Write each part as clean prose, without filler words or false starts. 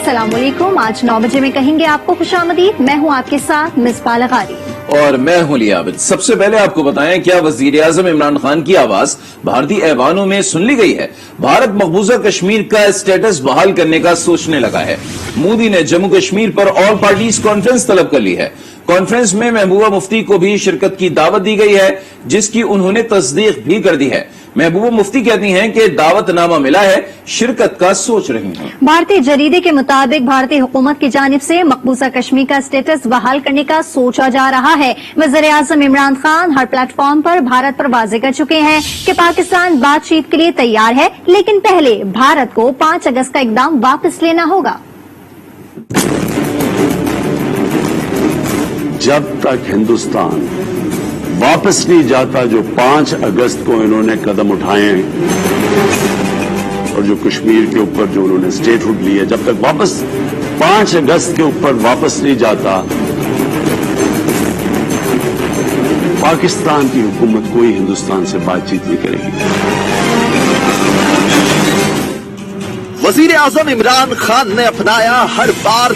अस्सलाम वालेकुम। आज 9 बजे में कहेंगे आपको खुशामदीद। मैं हूँ आपके साथ मिसबा लगारी और मैं हूं लियाबत। सबसे पहले आपको बताएं क्या वजीर आजम इमरान खान की आवाज भारतीय ऐवानों में सुन ली गई है। भारत मकबूजा कश्मीर का स्टेटस बहाल करने का सोचने लगा है। मोदी ने जम्मू कश्मीर पर ऑल पार्टीज कॉन्फ्रेंस तलब कर ली है। कॉन्फ्रेंस में महबूबा मुफ्ती को भी शिरकत की दावत दी गई है, जिसकी उन्होंने तस्दीक भी कर दी है। महबूबा मुफ्ती कहती हैं कि दावतनामा मिला है, शिरकत का सोच रही हैं। भारतीय जरीदे के मुताबिक भारतीय हुकूमत की जानिब से मकबूजा कश्मीर का स्टेटस बहाल करने का सोचा जा रहा है। वज़ीर आज़म इमरान खान हर प्लेटफॉर्म पर भारत पर वाज़ेह कर चुके हैं कि पाकिस्तान बातचीत के लिए तैयार है, लेकिन पहले भारत को 5 अगस्त का इकदाम वापस लेना होगा। जब तक हिंदुस्तान वापस नहीं जाता जो 5 अगस्त को इन्होंने कदम उठाए हैं और जो कश्मीर के ऊपर जो उन्होंने स्टेटहुड ली है, जब तक वापस 5 अगस्त के ऊपर वापस नहीं जाता, पाकिस्तान की हुकूमत कोई हिंदुस्तान से बातचीत नहीं करेगी। वजीर आजम इमरान खान ने अपनाया हर बार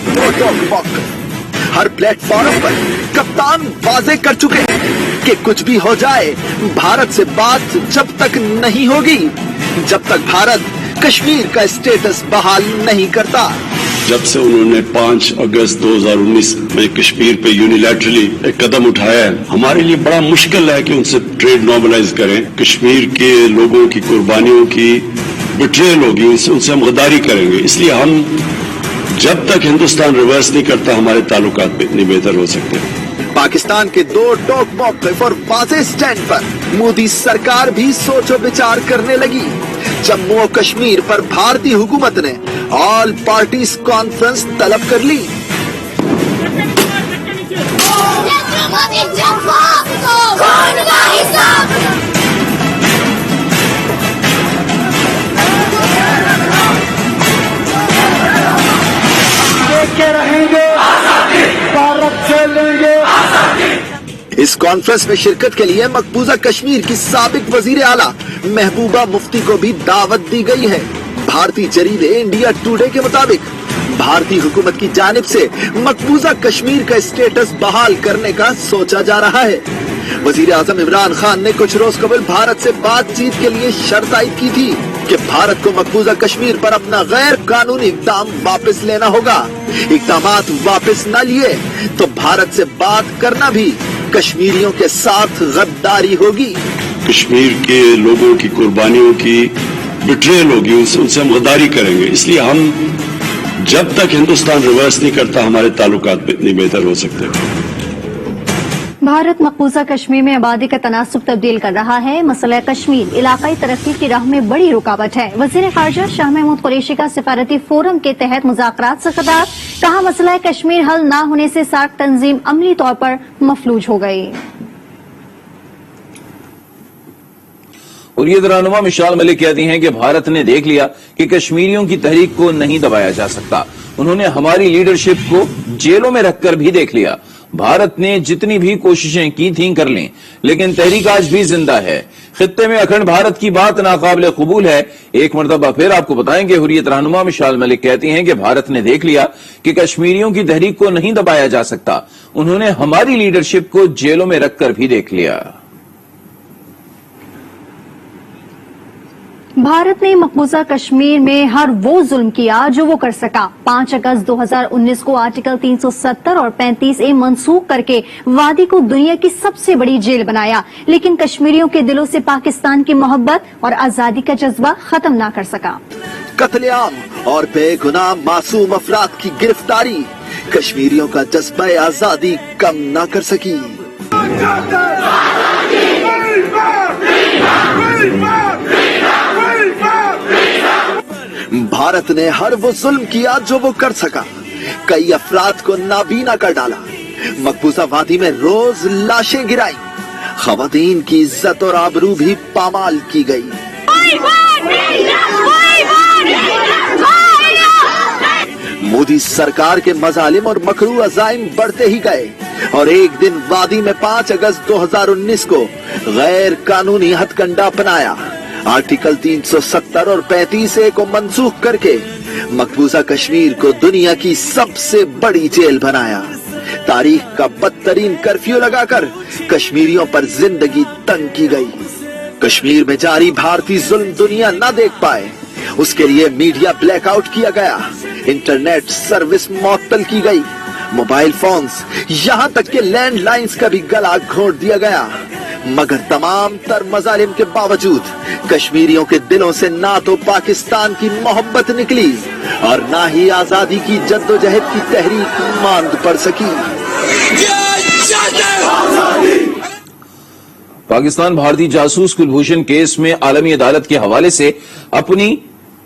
हर प्लेटफॉर्म पर कप्तान वाज़ेह कर चुके हैं कि कुछ भी हो जाए, भारत से बात जब तक नहीं होगी जब तक भारत कश्मीर का स्टेटस बहाल नहीं करता। जब से उन्होंने 5 अगस्त 2019 में कश्मीर पे यूनिलैटरली एक कदम उठाया है, हमारे लिए बड़ा मुश्किल है कि उनसे ट्रेड नॉर्मलाइज करें। कश्मीर के लोगों की कुर्बानियों की बिट्रेल होगी, उनसे हम गद्दारी करेंगे। इसलिए हम जब तक हिंदुस्तान रिवर्स नहीं करता, हमारे ताल्लुकात नहीं बेहतर हो सकते। पाकिस्तान के 2 टोक मौक़िफ़ और वाज़ेह स्टैंड पर मोदी सरकार भी सोचो विचार करने लगी। जम्मू और कश्मीर पर भारतीय हुकूमत ने ऑल पार्टीज कॉन्फ्रेंस तलब कर ली। इस कॉन्फ्रेंस में शिरकत के लिए मकबूजा कश्मीर की साबिक वजीर आला महबूबा मुफ्ती को भी दावत दी गई है। भारतीय जरीदे इंडिया टुडे के मुताबिक भारतीय हुकूमत की जानिब से मकबूजा कश्मीर का स्टेटस बहाल करने का सोचा जा रहा है। वजीर आजम इमरान खान ने कुछ रोज कबल भारत से बातचीत के लिए शर्त आयद की थी कि भारत को मकबूजा कश्मीर पर अपना गैर कानूनी इक़दाम वापस लेना होगा। इक़दामात वापस न लिए तो भारत से बात करना भी कश्मीरियों के साथ गद्दारी होगी। कश्मीर के लोगों की कुर्बानियों की बिट्रेल होगी, उनसे हम गद्दारी करेंगे। इसलिए हम जब तक हिंदुस्तान रिवर्स नहीं करता, हमारे ताल्लुकात नहीं बेहतर हो सकते। भारत मकबूजा कश्मीर में आबादी का तनासुब तब्दील कर रहा है। मसला कश्मीर इलाकाई तरक्की की राह में बड़ी रुकावट है। वज़ीर ख़ारजा शाह महमूद कुरैशी का सिफारती फोरम के तहत मुज़ाकरात से खिताब, कहा मसला कश्मीर हल न होने से सार्क तंजीम अमली तौर पर मफलूज हो गई। और ये रहनुमा मिशाल मलिक कहती हैं कि भारत ने देख लिया कि कश्मीरियों की तहरीक को नहीं दबाया जा सकता। उन्होंने हमारी लीडरशिप को जेलों में रखकर भी देख लिया। भारत ने जितनी भी कोशिशें की थीं कर लें, लेकिन तहरीक आज भी जिंदा है। खित्ते में अखंड भारत की बात नाकाबिल कबूल है। एक मरतबा फिर आपको बताएं कि हुर्रियत रहनुमा मिशाल मलिक कहती हैं कि भारत ने देख लिया कि कश्मीरियों की तहरीक को नहीं दबाया जा सकता। उन्होंने हमारी लीडरशिप को जेलों में रखकर भी देख लिया। भारत ने मकबूजा कश्मीर में हर वो जुल्म किया जो वो कर सका। 5 अगस्त 2019 को आर्टिकल 370 और 35A मनसूख करके वादी को दुनिया की सबसे बड़ी जेल बनाया, लेकिन कश्मीरियों के दिलों से पाकिस्तान की मोहब्बत और आजादी का जज्बा खत्म ना कर सका। कत्लेआम और बेगुनाह मासूम अफराद की गिरफ्तारी कश्मीरियों का जज्बा आजादी कम ना कर सकी। भारत ने हर वो जुल्म किया जो वो कर सका। कई अफराद को नाबीना कर डाला। मकबूजा वादी में रोज लाशें गिराई। खवातीन की इज्जत और आबरू भी पामाल की गई। मोदी सरकार के मजालिम और मकरू अजाइम बढ़ते ही गए और एक दिन वादी में 5 अगस्त 2019 को गैर कानूनी हथकंडा अपनाया। आर्टिकल 370 और 35A को मनसूख करके मकबूजा कश्मीर को दुनिया की सबसे बड़ी जेल बनाया। तारीख का बदतरीन कर्फ्यू लगाकर कश्मीरियों पर जिंदगी तंग की गई। कश्मीर में जारी भारतीय जुल्म दुनिया न देख पाए, उसके लिए मीडिया ब्लैकआउट किया गया, इंटरनेट सर्विस मुअत्तल की गई, मोबाइल फोन्स यहाँ तक के लैंडलाइंस का भी गला घोंट दिया गया। मगर तमाम तर मजालिम के बावजूद कश्मीरियों के दिलों से ना तो पाकिस्तान की मोहब्बत निकली और ना ही आजादी की जद्दोजहद की तहरीक मांद पड़ सकी। पाकिस्तान भारतीय जासूस कुलभूषण केस में आलमी अदालत के हवाले से अपनी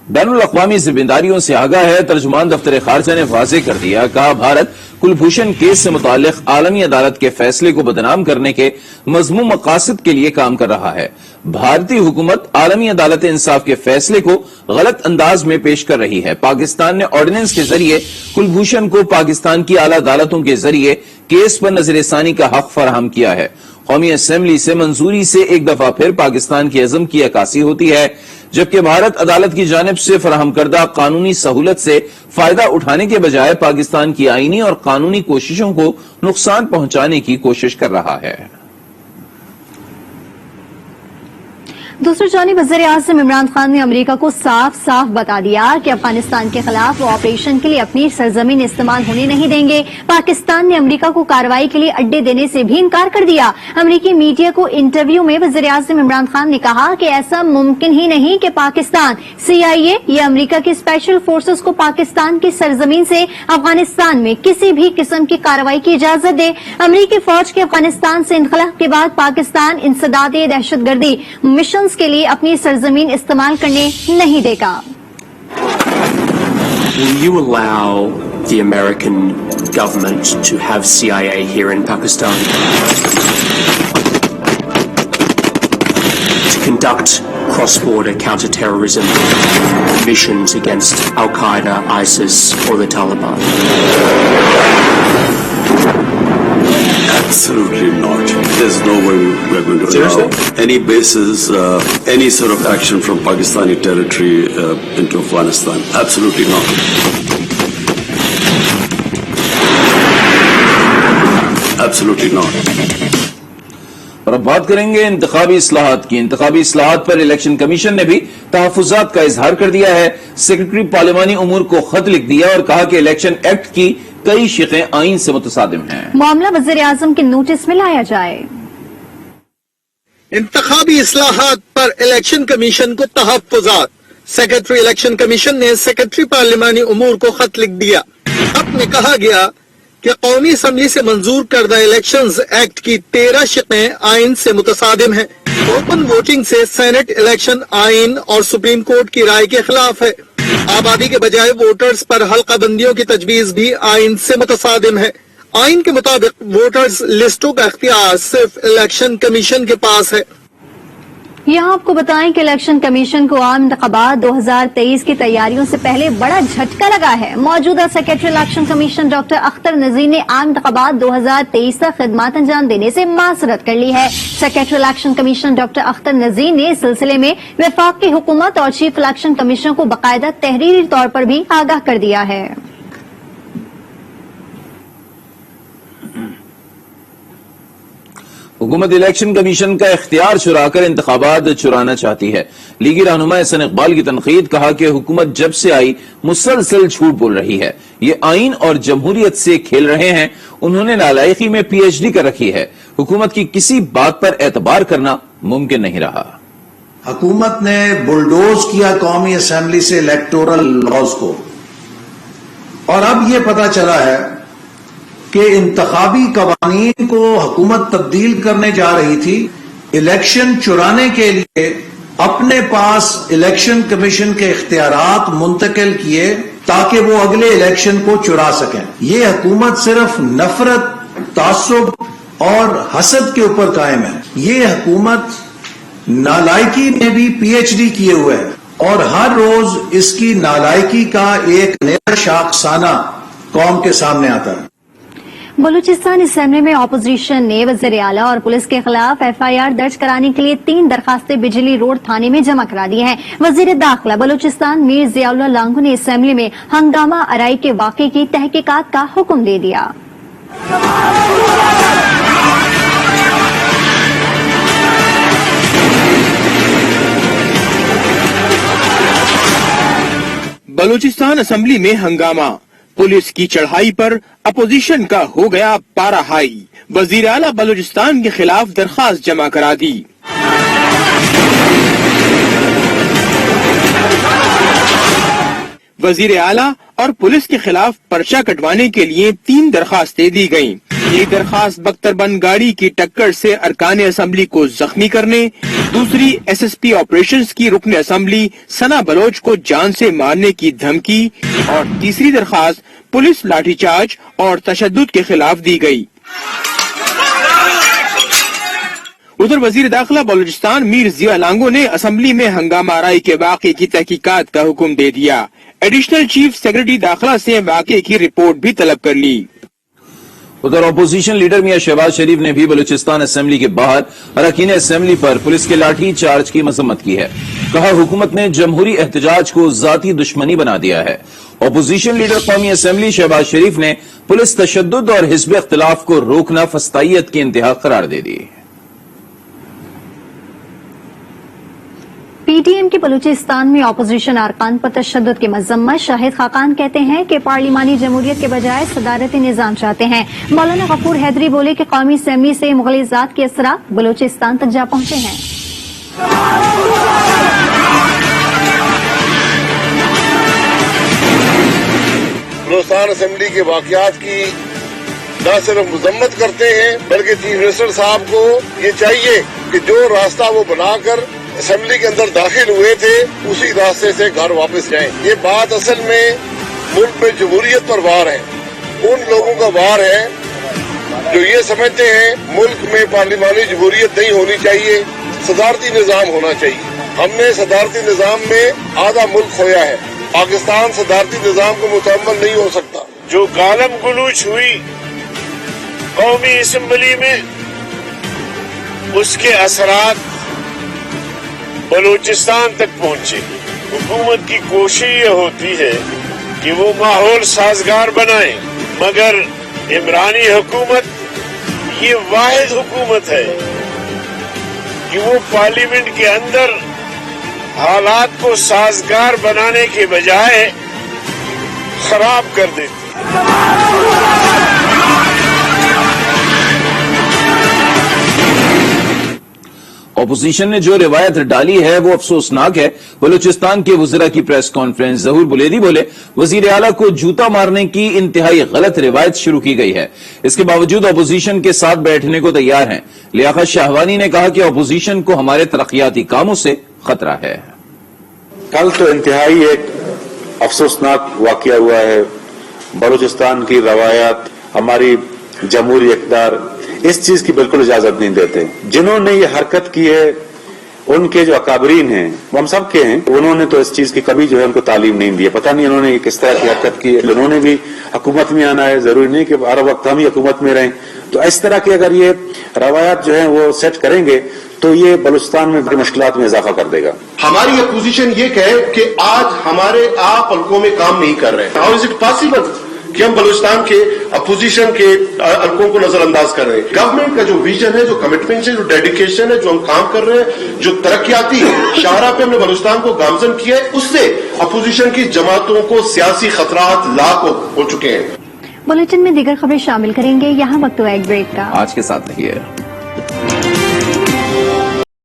बैनुल अक़वामी जिम्मेदारियों से आगाह है। तर्जुमान दफ्तर खारजा ने वाज़ेह कर दिया, कहा भारत कुलभूषण केस से मुताल्लिक आलमी अदालत के फैसले को बदनाम करने के मज़मूम मकासद के लिए काम कर रहा है। भारतीय हुकूमत आलमी अदालत इंसाफ के फैसले को गलत अंदाज में पेश कर रही है। पाकिस्तान ने ऑर्डिनेंस के जरिए कुलभूषण को पाकिस्तान की आला अदालतों के जरिए केस पर नजरसानी का हक फराहम किया है। कौमी असेंबली से मंजूरी से एक दफा फिर पाकिस्तान की अज़म की अक्कासी होती है, जबकि भारत अदालत की जानिब से फराहम करदा कानूनी सहूलत से फायदा उठाने के बजाय पाकिस्तान की आईनी और कानूनी कोशिशों को नुकसान पहुंचाने की कोशिश कर रहा है। दूसरी जानिब वज़ीर आज़म इमरान खान ने अमेरिका को साफ साफ बता दिया कि अफगानिस्तान के खिलाफ वो ऑपरेशन के लिए अपनी सरजमीन इस्तेमाल होने नहीं देंगे। पाकिस्तान ने अमेरिका को कार्रवाई के लिए अड्डे देने से भी इनकार कर दिया। अमेरिकी मीडिया को इंटरव्यू में वज़ीर आज़म इमरान खान ने कहा कि ऐसा मुमकिन ही नहीं कि पाकिस्तान CIA या अमेरिका की स्पेशल फोर्सेस को पाकिस्तान की सरजमीन से अफगानिस्तान में किसी भी किस्म की कार्रवाई की इजाजत दे। अमेरिकी फौज के अफगानिस्तान से इनखला के बाद पाकिस्तान इंसदादे दहशतगर्दी मिशन के लिए अपनी सरजमीन इस्तेमाल करने नहीं देगा। Will you allow the American government to have CIA here in Pakistan to conduct cross-border counter-terrorism missions against Al-Qaeda, ISIS or the Taliban? Absolutely not. There's no way we're going to allow any bases, any sort of action from Pakistani territory into Afghanistan. Absolutely not. Absolutely not. और अब बात करेंगे इंतखाबी इस्लाहात की। इंतखाबी इस्लाहात पर election commission ने भी तहफ़्फ़ुज़ात का इजहार कर दिया है। सेक्रेटरी पार्लिमानी उमूर को खत लिख दिया और कहा कि इलेक्शन एक्ट की कई शिक़ें आइन से मुतसादिम हैं। मामला वज़ीर आज़म के नोटिस में लाया जाए। इंतखाबी इस्लाहात पर इलेक्शन कमीशन को तहफ़्फ़ुज़ात। सेक्रेटरी इलेक्शन कमीशन ने सेक्रेटरी पार्लिमानी उमूर को खत लिख दिया। खत में कहा गया कि कौमी असम्बली से मंजूर करदा इलेक्शंस एक्ट की 13 शिक़ें आइन से मुतसादिम हैं। ओपन वोटिंग से सेनेट इलेक्शन आइन और सुप्रीम कोर्ट की राय के खिलाफ है। आबादी के बजाय वोटर्स पर हल्का बंदियों की तजवीज भी आइन से मुतसादिम है। आइन के मुताबिक वोटर्स लिस्टों का इख्तियार सिर्फ इलेक्शन कमीशन के पास है। यहाँ आपको बताएं कि इलेक्शन कमीशन को आम इंतखाबात 2023 की तैयारियों से पहले बड़ा झटका लगा है। मौजूदा secretary election commission doctor Akhtar Nazir ने आम इंतखाबात 2023 तक खिदमत अंजाम देने से माजरत कर ली है। Secretary election commission doctor Akhtar Nazir ने इस सिलसिले में वफाकी हुकूमत और चीफ इलेक्शन कमीशन को बाकायदा तहरीरी तौर पर भी आगाह कर दिया है। हुकूमत इलेक्शन कमीशन का इख्तियार चुराकर इंतखाबात चुराना चाहती है। लीगी रहनुमा एहसन इकबाल की तनकीद, कहा कि हुकूमत जब से आई मुसलसल झूठ बोल रही है। ये आइन और जमहूरियत से खेल रहे हैं। उन्होंने नालायकी में PhD कर रखी है। हुकूमत की किसी बात पर एतबार करना मुमकिन नहीं रहा। हुकूमत ने बुलडोज किया कौमी असेंबली से इलेक्टोरल लॉज को, और अब ये पता चला है कि इंतखाबी कवानीन को हुकूमत तब्दील करने जा रही थी इलेक्शन चुराने के लिए। अपने पास इलेक्शन कमीशन के इख्तियारात मुंतकिल किए ताकि वो अगले इलेक्शन को चुरा सकें। ये हुकूमत सिर्फ नफरत, तासुब और हसद के ऊपर कायम है। ये हुकूमत नालायकी में भी PhD किए हुए है और हर रोज इसकी नालायकी का एक नया शाखसाना कौम के सामने आता है। बलूचिस्तान असेंबली में अपोजिशन ने वज़ीर आला और पुलिस के खिलाफ FIR दर्ज कराने के लिए 3 दरखास्तें बिजली रोड थाने में जमा करा दी हैं। वज़ीर दाखिला बलूचिस्तान मीर ज़ियाउल्लाह लांगू ने असेंबली में हंगामा आराई के वाक़े की तहकीकात का हुक्म दे दिया। बलूचिस्तान असेंबली में हंगामा, पुलिस की चढ़ाई पर अपोजिशन का हो गया पारा हाई। वजीर आला बलूचिस्तान के खिलाफ दरखास्त जमा करा दी। वजीर आला और पुलिस के खिलाफ पर्चा कटवाने के लिए 3 दरखास्तें दी गयीं। एक दरखास्त बख्तरबंद गाड़ी की टक्कर से अरकान असेंबली को जख्मी करने, दूसरी SSP ऑपरेशंस की रुकन असेंबली सना बलोच को जान से मारने की धमकी और तीसरी दरखास्त पुलिस लाठीचार्ज और तशद्दुद के खिलाफ दी गई। उधर वजीर दाखिला बलूचिस्तान मीर ज़िया लांगो ने असेंबली में हंगामा आराई के वाक़े की तहकीकात का हुक्म दे दिया। एडिशनल चीफ सेक्रेटरी दाखिला से वाक़े की रिपोर्ट भी तलब कर ली। उधर अपोजिशन लीडर मियां शहबाज शरीफ ने भी बलूचिस्तान असेंबली के बाहर अरकान असेंबली पर पुलिस के लाठी चार्ज की मजम्मत की है। कहा, हुकूमत ने जमहूरी एहतजाज को जाती दुश्मनी बना दिया है। अपोजिशन लीडर कौमी असेंबली शहबाज शरीफ ने पुलिस तशद्दुद और हिज़्ब इख्तिलाफ को रोकना फस्तायत की इंतहा करार दे दी। PTM के बलूचिस्तान में अपोजिशन अरकान पर तशद्दुद की मजम्मत। शाहिद खाकान कहते हैं कि पार्लिमानी जमहूरियत के बजाय सदारती निजाम चाहते हैं। मौलाना गफूर हैदरी बोले कि कौमी असेंबली से मुगल ज़ात के असरात बलूचिस्तान तक जा पहुंचे हैं। बलूचिस्तान असेंबली के वाक़यात की न सिर्फ मजम्मत करते हैं बल्कि चीफ मिनिस्टर साहब को ये चाहिए कि जो रास्ता वो बनाकर असेंबली के अंदर दाखिल हुए थे उसी रास्ते से घर वापस जाएं। ये बात असल में मुल्क में जमहूरियत पर वार है। उन लोगों का वार है जो ये समझते हैं मुल्क में पार्लिमानी जमहूरियत नहीं होनी चाहिए, सदारती निजाम होना चाहिए। हमने सदारती निजाम में आधा मुल्क खोया है। पाकिस्तान सदारती निजाम को मुकम्मल नहीं हो सकता। जो गालम गलूच हुई कौमी असेंबली में, उसके असरात बलूचिस्तान तक पहुंचे। हुकूमत की कोशिश ये होती है कि वो माहौल साजगार बनाए, मगर इमरानी हुकूमत ये वाहिद हुकूमत है कि वो पार्लियामेंट के अंदर हालात को साजगार बनाने के बजाय खराब कर देती है। अपोजिशन ने जो रिवायत डाली है वो अफसोसनाक है। बलूचिस्तान के वज़रा की प्रेस कॉन्फ्रेंस, ज़हूर बुलेदी बोले, वज़ीर आला को जूता मारने की इंतहाई गलत रिवायत शुरू की गई है। इसके बावजूद अपोजिशन के साथ बैठने को तैयार हैं। लियाकत शाहवानी ने कहा कि अपोजिशन को हमारे तरक्याती कामों से खतरा है। कल तो इंतहाई एक अफसोसनाक वाकया हुआ है। बलूचिस्तान की रवायत, हमारी जमहूरी इक़्तिदार इस चीज की बिल्कुल इजाजत नहीं देते। जिन्होंने ये हरकत की है उनके जो अकाबरीन हैं वो हम सब के हैं, उन्होंने तो इस चीज की कभी जो है उनको तालीम नहीं दी है। पता नहीं उन्होंने किस तरह की हरकत की है। उन्होंने भी हुकूमत में आना है, जरूरी नहीं कि हर वक्त हम ही हुकूमत में रहें। तो इस तरह की अगर ये रवायत जो है वो सेट करेंगे तो ये बलूचिस्तान में बड़ी मुश्किलात में इजाफा कर देगा। हमारी अपोजिशन ये कहे कि आज हमारे आप हल्कों में काम नहीं कर रहे हैं। हाउ इज इट पॉसिबल कि हम बलूचिस्तान के अपोजिशन के हल्कों को नजरअंदाज कर रहे हैं। गवर्नमेंट का जो विजन है, जो कमिटमेंट है, जो डेडिकेशन है, जो हम काम कर रहे हैं, जो तरक्याती शाहरा पे हमने बलूचिस्तान को गामजन किया है, उससे अपोजिशन की जमातों को सियासी खतरात लाख हो चुके हैं। बुलेटिन में दीगर खबरें शामिल करेंगे। यहाँ वक्त हुआ एक ब्रेक का। आज के साथ रहिए।